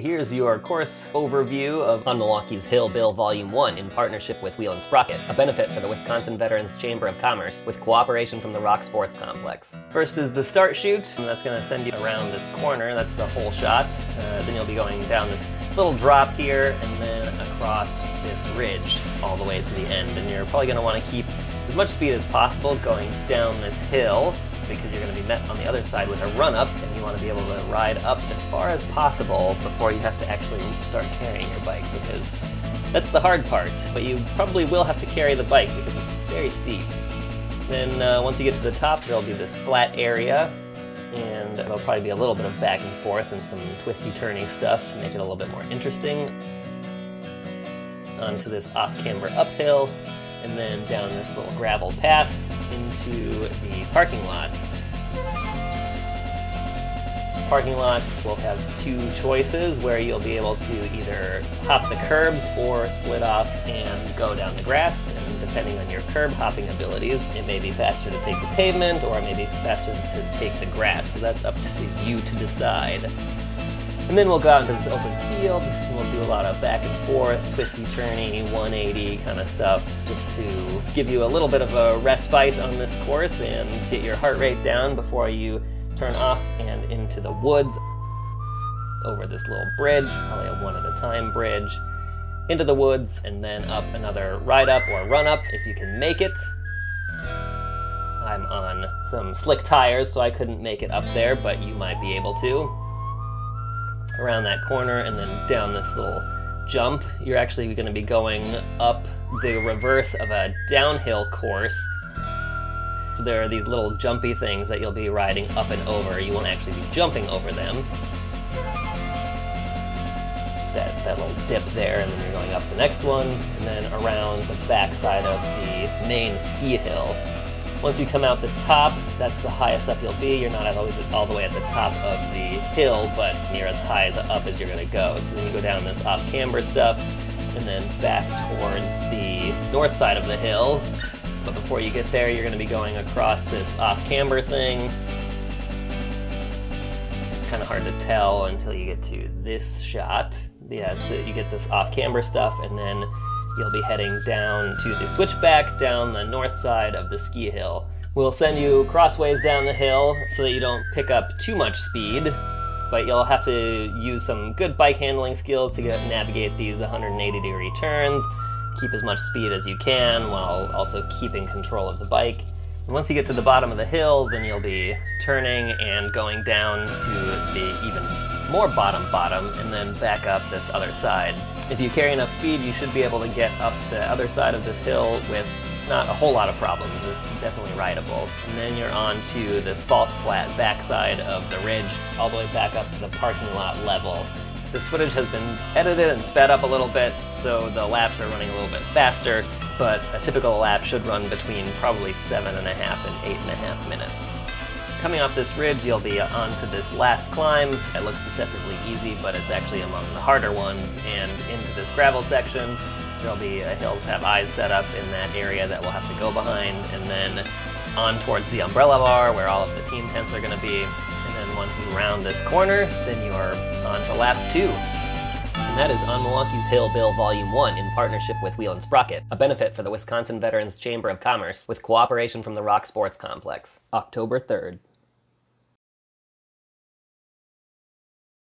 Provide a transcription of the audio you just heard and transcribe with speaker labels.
Speaker 1: Here's your course overview of OnMilwaukee's Hill Bill Volume 1 in partnership with Wheel & Sprocket, a benefit for the Wisconsin Veterans Chamber of Commerce with cooperation from the Rock Sports Complex. First is the start chute, and that's going to send you around this corner. That's the whole shot. Then you'll be going down this little drop here and then across this ridge all the way to the end. And you're probably going to want to keep as much speed as possible going down this hill, because you're going to be met on the other side with a run-up, and you want to be able to ride up as far as possible before you have to actually start carrying your bike, because that's the hard part. But you probably will have to carry the bike because it's very steep. Then once you get to the top, there'll be this flat area, and there'll probably be a little bit of back and forth and some twisty-turny stuff to make it a little bit more interesting. Onto this off-camber uphill, and then down this little gravel path into the parking lot. Parking lot will have two choices where you'll be able to either hop the curbs or split off and go down the grass, and depending on your curb hopping abilities, it may be faster to take the pavement or it may be faster to take the grass, so that's up to you to decide. And then we'll go out into this open field, and we'll do a lot of back and forth, twisty-turny, 180 kind of stuff, just to give you a little bit of a respite on this course and get your heart rate down before you turn off and into the woods, over this little bridge, probably a one-at-a-time bridge, into the woods, and then up another ride-up or run-up if you can make it. I'm on some slick tires, so I couldn't make it up there, but you might be able to. Around that corner and then down this little jump. You're actually going to be going up the reverse of a downhill course. So there are these little jumpy things that you'll be riding up and over. You won't actually be jumping over them. That little dip there, and then you're going up the next one, and then around the back side of the main ski hill. Once you come out the top, that's the highest up you'll be. You're not always all the way at the top of the hill, but you're as high up as you're going to go. So then you go down this off-camber stuff, and then back towards the north side of the hill. But before you get there, you're going to be going across this off-camber thing. It's kind of hard to tell until you get to this shot. Yeah, you get this off-camber stuff, and then you'll be heading down to the switchback down the north side of the ski hill. We'll send you crossways down the hill so that you don't pick up too much speed, but you'll have to use some good bike handling skills to navigate these 180-degree turns, keep as much speed as you can while also keeping control of the bike. And once you get to the bottom of the hill, then you'll be turning and going down to the even more bottom, and then back up this other side. If you carry enough speed, you should be able to get up the other side of this hill with not a whole lot of problems. It's definitely rideable. And then you're on to this false flat backside of the ridge, all the way back up to the parking lot level. This footage has been edited and sped up a little bit, so the laps are running a little bit faster, but a typical lap should run between probably 7.5 and 8.5 minutes. Coming off this ridge, you'll be onto this last climb. It looks deceptively easy, but it's actually among the harder ones. And into this gravel section, there'll be hills have eyes set up in that area that we'll have to go behind. And then on towards the umbrella bar, where all of the team tents are going to be. And then once you round this corner, then you're on to lap 2. And that is OnMilwaukee's Hill Bill Volume 1 in partnership with Wheel & Sprocket, a benefit for the Wisconsin Veterans Chamber of Commerce with cooperation from the Rock Sports Complex. October 3rd.